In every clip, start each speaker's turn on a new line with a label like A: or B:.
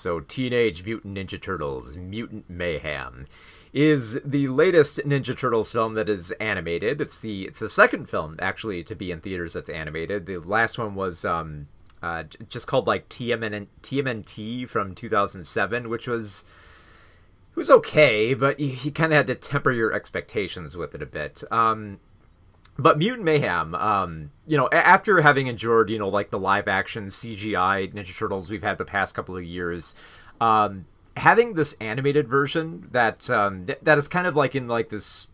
A: So Teenage Mutant Ninja Turtles, Mutant Mayhem, is the latest Ninja Turtles film that is animated. It's the second film actually to be in theaters that's animated. The last one was just called like TMNT from 2007, which was okay, but you kind of had to temper your expectations with it a bit. But Mutant Mayhem, after having endured, like the live action CGI Ninja Turtles we've had the past couple of years, having this animated version that is kind of like in like this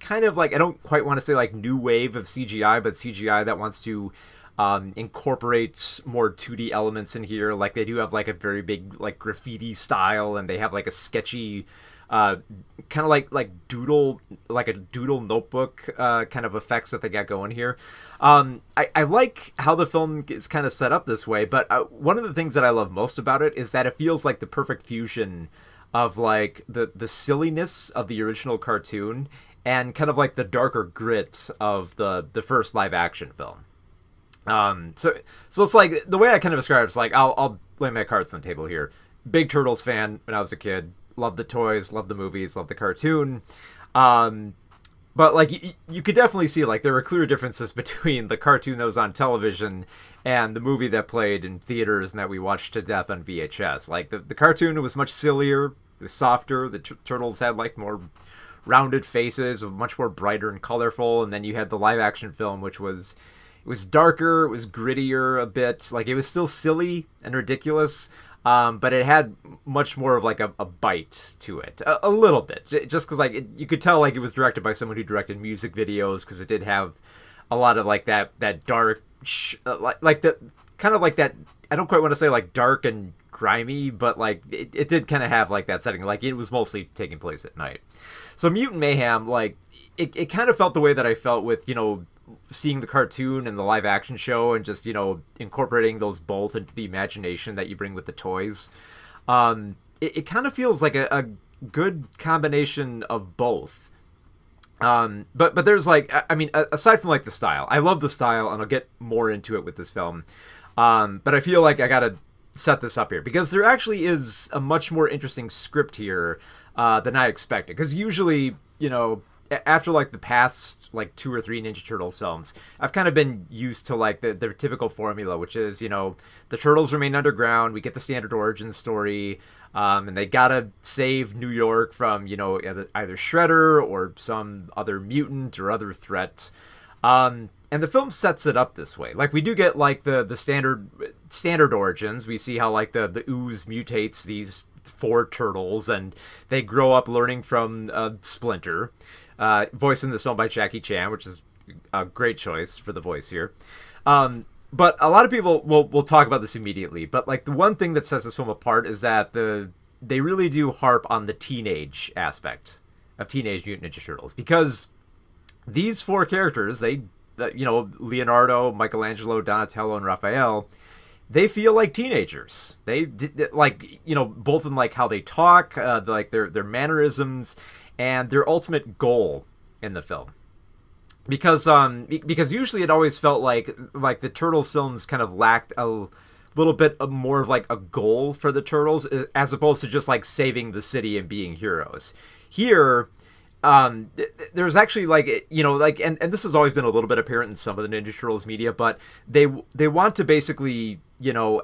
A: kind of like, I don't quite want to say like new wave of CGI, but CGI that wants to incorporate more 2D elements in here. Like they do have like a very big like graffiti style, and they have like a sketchy kind of like a doodle notebook kind of effects that they got going here. I like how the film is kind of set up this way, but one of the things that I love most about it is that it feels like the perfect fusion of like the silliness of the original cartoon and kind of like the darker grit of the first live action film. So it's like the way I kind of describe it is like I'll lay my cards on the table here. Big Turtles fan when I was a kid. Loved the toys, loved the movies, loved the cartoon. But like you could definitely see like there were clear differences between the cartoon that was on television and the movie that played in theaters and that we watched to death on VHS. Like the cartoon was much sillier, it was softer. The turtles had like more rounded faces, much more brighter and colorful. And then you had the live action film, which was darker, it was grittier a bit. Like it was still silly and ridiculous. But it had much more of like a bite to it, a little bit, just because like you could tell like it was directed by someone who directed music videos, because it did have a lot of like that dark, like the kind of like that. I don't quite want to say like dark and grimy, but like it did kind of have like that setting. Like it was mostly taking place at night. So Mutant Mayhem, like it kind of felt the way that I felt with seeing the cartoon and the live action show, and just incorporating those both into the imagination that you bring with the toys. It kind of feels like a good combination of both. But there's like, I mean, aside from like the style, I love the style, and I'll get more into it with this film. But I feel like I gotta set this up here because there actually is a much more interesting script here than I expected. Because usually, after like the past like 2 or 3 Ninja Turtles films, I've kind of been used to like the typical formula, which is the turtles remain underground, we get the standard origin story, and they gotta save New York from either Shredder or some other mutant or other threat. And the film sets it up this way. Like we do get like the standard origins. We see how like the ooze mutates these 4 turtles, and they grow up learning from Splinter. Voiced in this film by Jackie Chan, which is a great choice for the voice here. But a lot of people will talk about this immediately. But like the one thing that sets this film apart is that they really do harp on the teenage aspect of Teenage Mutant Ninja Turtles, because these 4 characters, Leonardo, Michelangelo, Donatello, and Raphael, they feel like teenagers. They like both in like how they talk, like their mannerisms, and their ultimate goal in the film. Because usually it always felt like the Turtles films kind of lacked a little bit of more of like a goal for the Turtles, as opposed to just like saving the city and being heroes. Here, there's actually like and this has always been a little bit apparent in some of the Ninja Turtles media, but they want to basically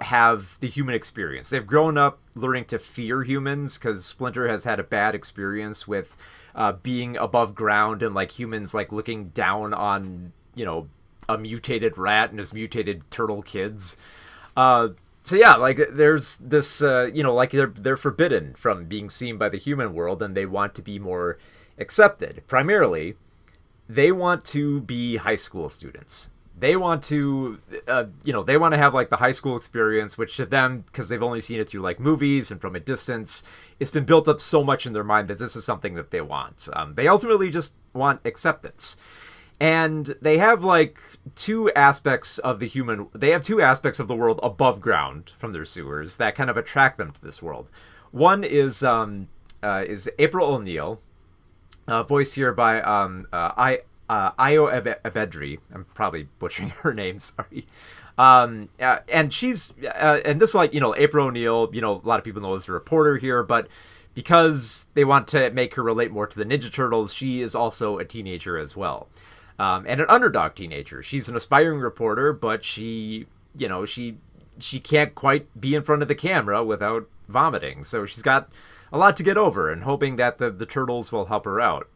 A: have the human experience. They've grown up learning to fear humans because Splinter has had a bad experience with being above ground, and like humans like looking down on a mutated rat and his mutated turtle kids. So yeah, like there's this like they're forbidden from being seen by the human world, and they want to be more accepted. Primarily, they want to be high school students. They want to, they want to have like the high school experience, which to them, because they've only seen it through like movies and from a distance, it's been built up so much in their mind that this is something that they want. They ultimately just want acceptance. And they have like 2 aspects of they have 2 aspects of the world above ground from their sewers that kind of attract them to this world. One is April O'Neil, voiced here by Io Ebedri. I'm probably butchering her name, sorry. And she's and this, like, April O'Neil, a lot of people know as a reporter here, but because they want to make her relate more to the Ninja Turtles, she is also a teenager as well, and an underdog teenager. She's an aspiring reporter, but she can't quite be in front of the camera without vomiting, so she's got a lot to get over, and hoping that the turtles will help her out.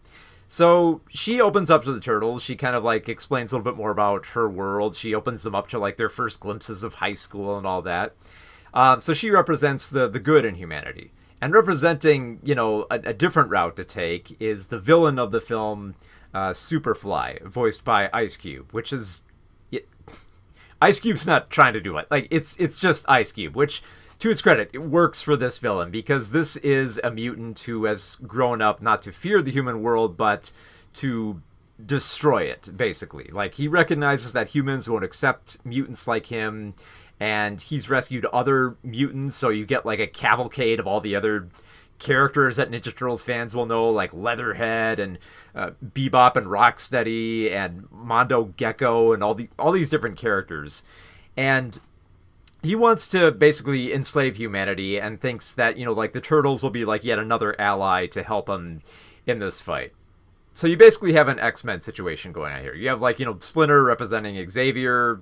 A: So she opens up to the turtles. She kind of like explains a little bit more about her world. She opens them up to like their first glimpses of high school and all that. So she represents the good in humanity. And representing, a different route to take is the villain of the film, Superfly, voiced by Ice Cube, which is... Ice Cube's not trying to do it. Like, it's just Ice Cube, which, to his credit, it works for this villain, because this is a mutant who has grown up not to fear the human world, but to destroy it, basically. Like, he recognizes that humans won't accept mutants like him, and he's rescued other mutants, so you get, like, a cavalcade of all the other characters that Ninja Turtles fans will know, like Leatherhead and Bebop and Rocksteady and Mondo Gecko and all these different characters. And he wants to basically enslave humanity and thinks that, like, the Turtles will be like yet another ally to help him in this fight. So you basically have an X-Men situation going on here. You have, like, Splinter representing Xavier,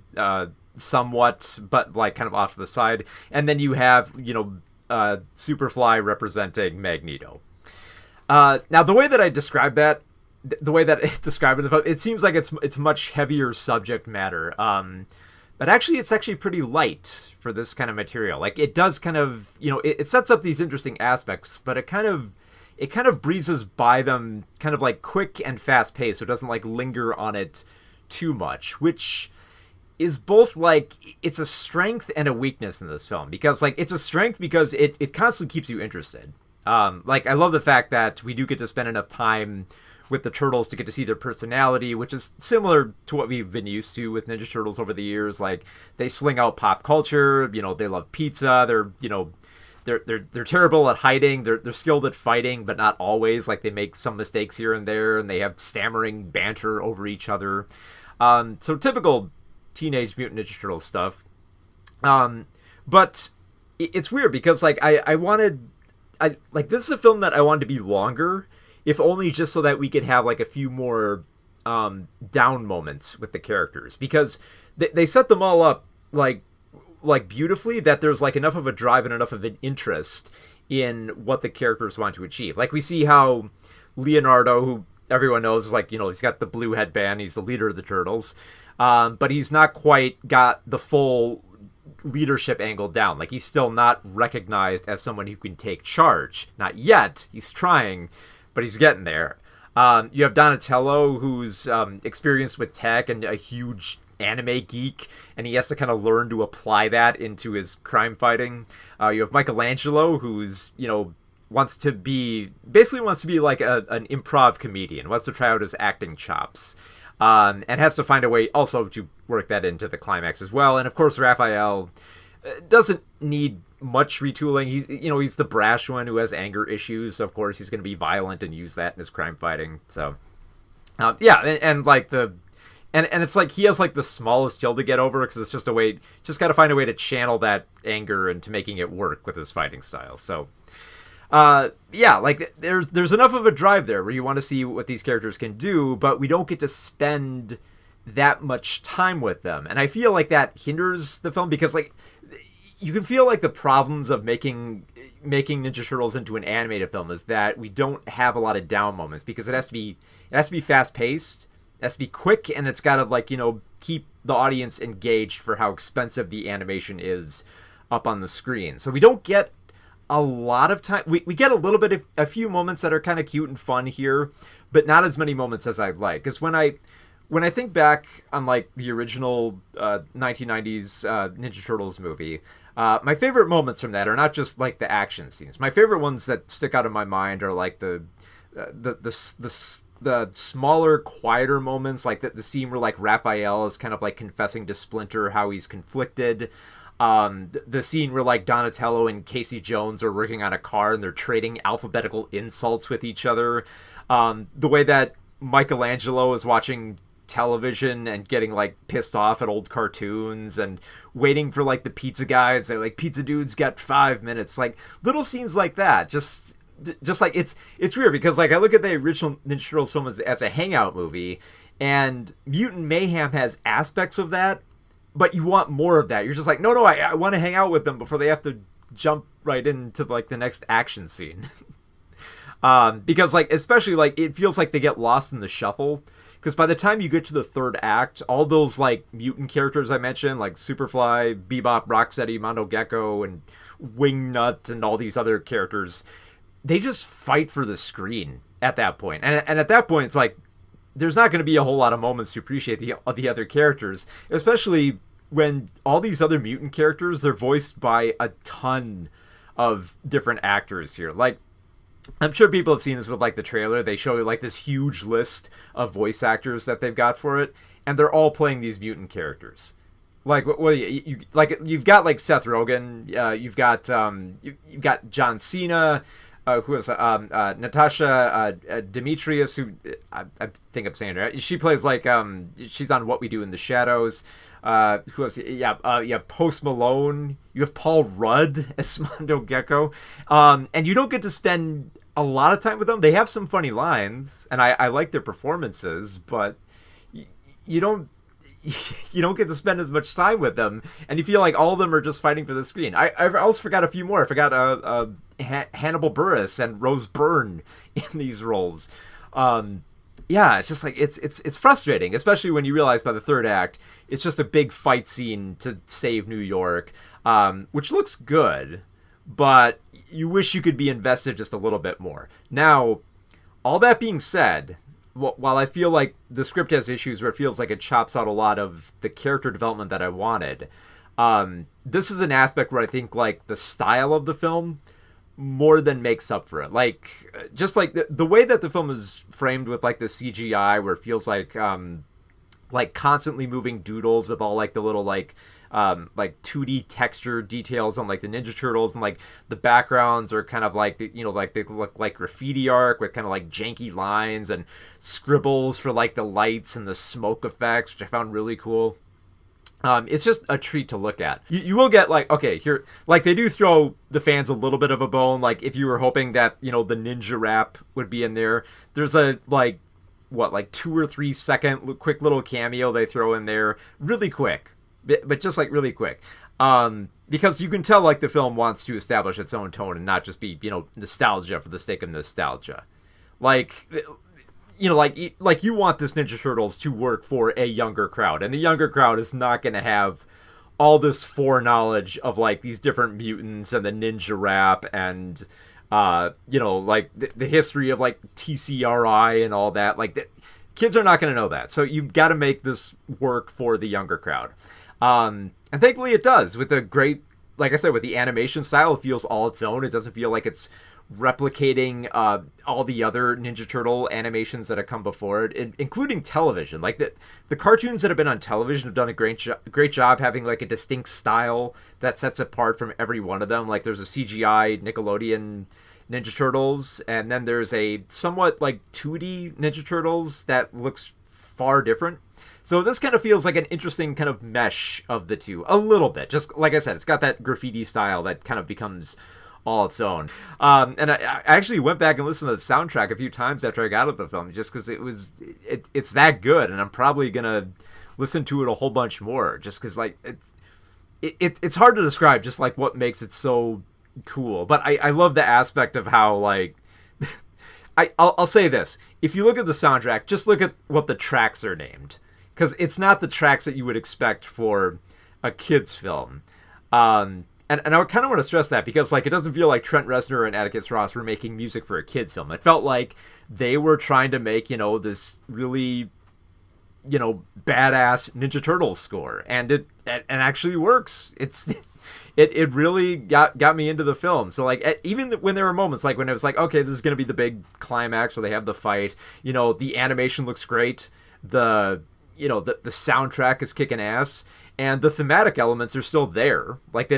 A: somewhat, but, like, kind of off to the side. And then you have, Superfly representing Magneto. Now, the way that I describe that, the way that it's described in the film, it seems like it's much heavier subject matter. But actually, it's actually pretty light for this kind of material. Like, it does kind of, it sets up these interesting aspects, but it kind of breezes by them kind of like quick and fast paced, so it doesn't like linger on it too much, which is both like, it's a strength and a weakness in this film, because like it's a strength because it constantly keeps you interested. Like, I love the fact that we do get to spend enough time with the Turtles to get to see their personality, which is similar to what we've been used to with Ninja Turtles over the years. Like, they sling out pop culture, they love pizza, they're terrible at hiding, they're skilled at fighting, but not always. Like, they make some mistakes here and there, and they have stammering banter over each other. So typical Teenage Mutant Ninja Turtles stuff. But it's weird because, like, this is a film that I wanted to be longer, if only just so that we could have like a few more down moments with the characters, because they set them all up like beautifully, that there's like enough of a drive and enough of an interest in what the characters want to achieve. Like, we see how Leonardo, who everyone knows is like, he's got the blue headband, he's the leader of the Turtles, but he's not quite got the full leadership angle down. Like, he's still not recognized as someone who can take charge. Not yet. He's trying, but he's getting there. You have Donatello, who's experienced with tech and a huge anime geek, and he has to kind of learn to apply that into his crime fighting. You have Michelangelo, who's, wants to be like an improv comedian, wants to try out his acting chops, and has to find a way also to work that into the climax as well. And of course, Raphael doesn't need much retooling. He's the brash one who has anger issues, so of course he's going to be violent and use that in his crime fighting. So and it's like he has like the smallest hill to get over, because it's just got to find a way to channel that anger into making it work with his fighting style. So like there's enough of a drive there where you want to see what these characters can do, but we don't get to spend that much time with them, and I feel like that hinders the film, because like you can feel like the problems of making Ninja Turtles into an animated film is that we don't have a lot of down moments, because it has to be fast paced, it has to be quick, and it's got to like keep the audience engaged for how expensive the animation is up on the screen. So we don't get a lot of time. We get a little bit of a few moments that are kind of cute and fun here, but not as many moments as I'd like. Because when I think back on like the original 1990s Ninja Turtles movie, my favorite moments from that are not just like the action scenes. My favorite ones that stick out in my mind are like the smaller, quieter moments, like the scene where like Raphael is kind of like confessing to Splinter how he's conflicted. The scene where like Donatello and Casey Jones are working on a car and they're trading alphabetical insults with each other. The way that Michelangelo is watching television and getting like pissed off at old cartoons and waiting for like the pizza guy and say like, pizza dude's got 5 minutes, like little scenes like that. Just like it's weird because like I look at the original Ninja Turtles film as a hangout movie, and Mutant Mayhem has aspects of that, but you want more of that. You're just like, no, I want to hang out with them before they have to jump right into like the next action scene. Because like, especially like, it feels like they get lost in the shuffle, because by the time you get to the third act, all those like mutant characters I mentioned, like Superfly, Bebop, Rocksteady, Mondo Gecko, and Wingnut, and all these other characters, they just fight for the screen at that point. And at that point, it's like, there's not going to be a whole lot of moments to appreciate the other characters, especially when all these other mutant characters, they're voiced by a ton of different actors here. Like, I'm sure people have seen this with like the trailer. They show you like this huge list of voice actors that they've got for it, and they're all playing these mutant characters. Like, well, you've got like Seth Rogen, you've got John Cena, who is Natasha Demetrius, who I think I'm saying it right. She plays like she's on What We Do in the Shadows. Who else? Post Malone. You have Paul Rudd as Mondo Gecko, and you don't get to spend a lot of time with them. They have some funny lines, and I like their performances, but you don't get to spend as much time with them, and you feel like all of them are just fighting for the screen. I also forgot a few more. I forgot Hannibal Buress and Rose Byrne in these roles. Yeah, it's just like it's frustrating, especially when you realize by the third act it's just a big fight scene to save New York, which looks good, but you wish you could be invested just a little bit more. Now, all that being said, while I feel like the script has issues where it feels like it chops out a lot of the character development that I wanted, this is an aspect where I think like the style of the film more than makes up for it. Like, just like the way that the film is framed with like the CGI, where it feels like constantly moving doodles with all like the little like 2D texture details on like the Ninja Turtles, and like the backgrounds are kind of like like they look like graffiti art with kind of like janky lines and scribbles for like the lights and the smoke effects, which I found really cool. It's just a treat to look at. You will get like, okay, here, like they do throw the fans a little bit of a bone. Like if you were hoping that, the ninja rap would be in there, there's a like 2 or 3 second quick little cameo they throw in there really quick, but just like really quick. Because you can tell like the film wants to establish its own tone and not just be, nostalgia for the sake of nostalgia. Like, like you want this Ninja Turtles to work for a younger crowd, and the younger crowd is not going to have all this foreknowledge of like these different mutants and the ninja rap and like the history of like TCRI and all that. Like kids are not going to know that, so you've got to make this work for the younger crowd, and thankfully it does with a great, like I said, with the animation style. It feels all its own. It doesn't feel like it's replicating all the other Ninja Turtle animations that have come before it, including television. Like the cartoons that have been on television have done a great job having like a distinct style that sets apart from every one of them. Like there's a CGI Nickelodeon Ninja Turtles, and then there's a somewhat like 2D Ninja Turtles that looks far different. So this kind of feels like an interesting kind of mesh of the two, a little bit. Just like I said, it's got that graffiti style that kind of becomes all its own. And I actually went back and listened to the soundtrack a few times after I got out of the film, just because it's that good, and I'm probably gonna listen to it a whole bunch more, just because like it's hard to describe just like what makes it so cool. But I love the aspect of how like I'll say this: if you look at the soundtrack, just look at what the tracks are named, because it's not the tracks that you would expect for a kids film. And I kind of want to stress that, because like it doesn't feel like Trent Reznor and Atticus Ross were making music for a kids film. It felt like they were trying to make, this really, badass Ninja Turtles score, and it actually works. It really got me into the film. So like even when there were moments like when it was like, okay, this is gonna be the big climax where they have the fight. The animation looks great. The soundtrack is kicking ass. And the thematic elements are still there. Like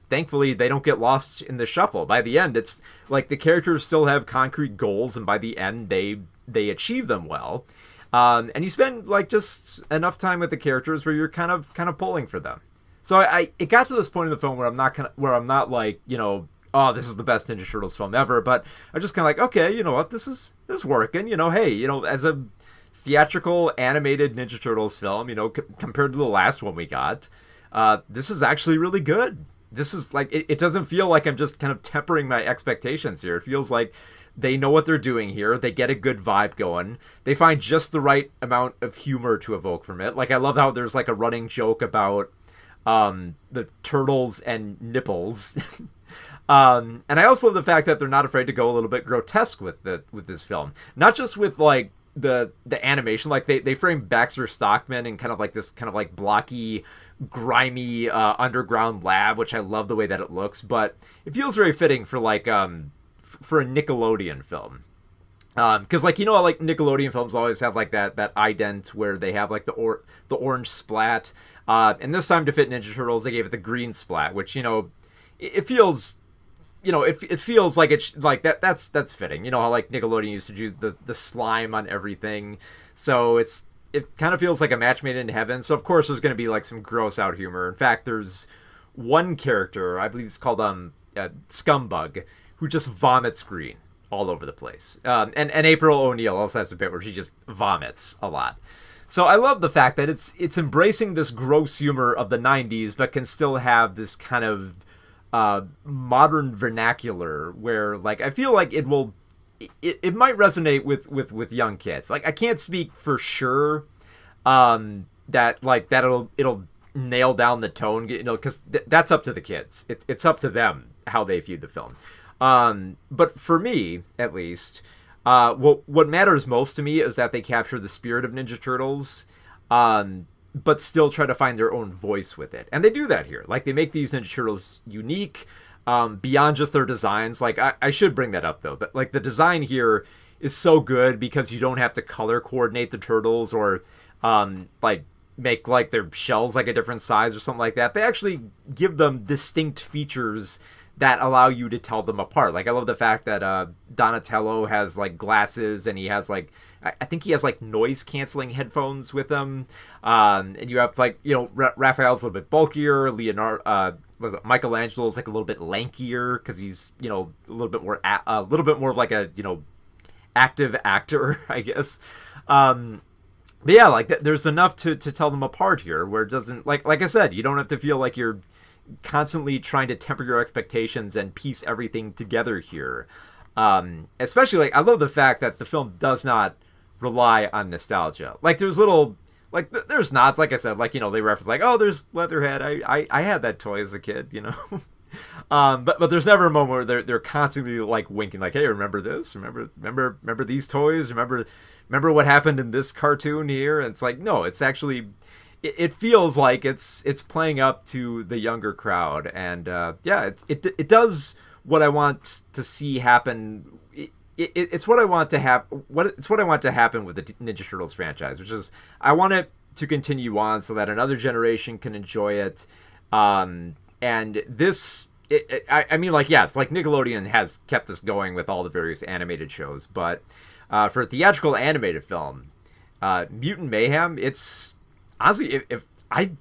A: thankfully, they don't get lost in the shuffle. By the end, it's like the characters still have concrete goals, and by the end, they achieve them well. And you spend like just enough time with the characters where you're kind of pulling for them. So it got to this point in the film where I'm not like, oh, this is the best Ninja Turtles film ever, but I'm just kind of like, okay, you know what, this is working. Hey, as a theatrical animated Ninja Turtles film, compared to the last one we got, this is actually really good. This is like, it doesn't feel like I'm just kind of tempering my expectations here. It feels like they know what they're doing here. They get a good vibe going. They find just the right amount of humor to evoke from it. Like, I love how there's like a running joke about the turtles and nipples. And I also love the fact that they're not afraid to go a little bit grotesque with this film. Not just with like the animation, like they frame Baxter Stockman in kind of like this kind of like blocky, grimy underground lab, which I love the way that it looks, but it feels very fitting for like for a Nickelodeon film. Because like like Nickelodeon films always have like that ident where they have like the orange splat, and this time to fit Ninja Turtles they gave it the green splat, which it feels it feels like it's like that's fitting. How like Nickelodeon used to do the slime on everything, so it kind of feels like a match made in heaven. So of course there's going to be like some gross out humor. In fact, there's one character, I believe it's called Scumbug, who just vomits green all over the place. And April O'Neil also has a bit where she just vomits a lot. So I love the fact that it's embracing this gross humor of the 90s, but can still have this kind of modern vernacular where like I feel like it might resonate with young kids. Like I can't speak for sure that it'll nail down the tone, because that's up to the kids. It's up to them how they view the film. But for me, at least, what matters most to me is that they capture the spirit of Ninja Turtles, but still try to find their own voice with it. And they do that here. Like, they make these Ninja Turtles unique, beyond just their designs. Like, I should bring that up, though. But, like, the design here is so good because you don't have to color coordinate the turtles or, make, like, their shells, like, a different size or something like that. They actually give them distinct features that allow you to tell them apart. Like, I love the fact that Donatello has, like, glasses, and he has, like, I think he has, like, noise-canceling headphones with him. And you have, like, Raphael's a little bit bulkier. Michelangelo's, like, a little bit lankier because he's, a little bit more of, like, a, active actor, I guess. But yeah, like, there's enough to tell them apart here where it doesn't, like I said, you don't have to feel like you're constantly trying to temper your expectations and piece everything together here. Especially, like, I love the fact that the film does not rely on nostalgia. Like, there's little, like, there's nods, like I said, like, they reference, like, oh, there's Leatherhead, I had that toy as a kid, but there's never a moment where they're constantly, like, winking, like, hey, remember this? Remember these toys? Remember what happened in this cartoon here? And it's like, no, it's actually, it feels like it's playing up to the younger crowd, and yeah, it does what I want to see happen. It's what I want to it's what I want to happen with the Ninja Turtles franchise, which is I want it to continue on so that another generation can enjoy it. And this, I mean, like, yeah, it's like Nickelodeon has kept this going with all the various animated shows, but for a theatrical animated film, Mutant Mayhem, it's honestly, if I'm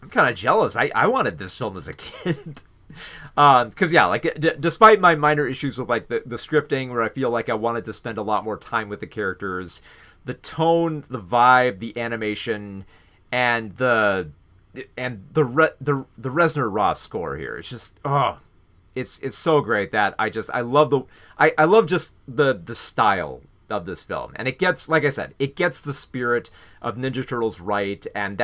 A: kind of jealous. I wanted this film as a kid. Because yeah, like despite my minor issues with like the scripting, where I feel like I wanted to spend a lot more time with the characters, the tone, the vibe, the animation, and the Reznor Ross score here, it's just it's so great that I love just the style of this film, and it gets, like I said, it gets the spirit of Ninja Turtles right, and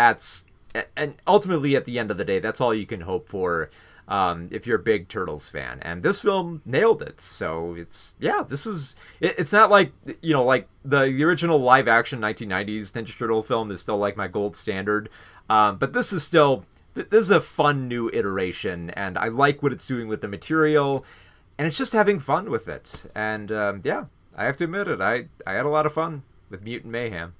A: ultimately at the end of the day, that's all you can hope for. If you're a big Turtles fan, and this film nailed it. So it's not like, like the original live action 1990s Ninja Turtle film is still like my gold standard. But this is a fun new iteration, and I like what it's doing with the material, and it's just having fun with it. And yeah, I have to admit it. I had a lot of fun with Mutant Mayhem.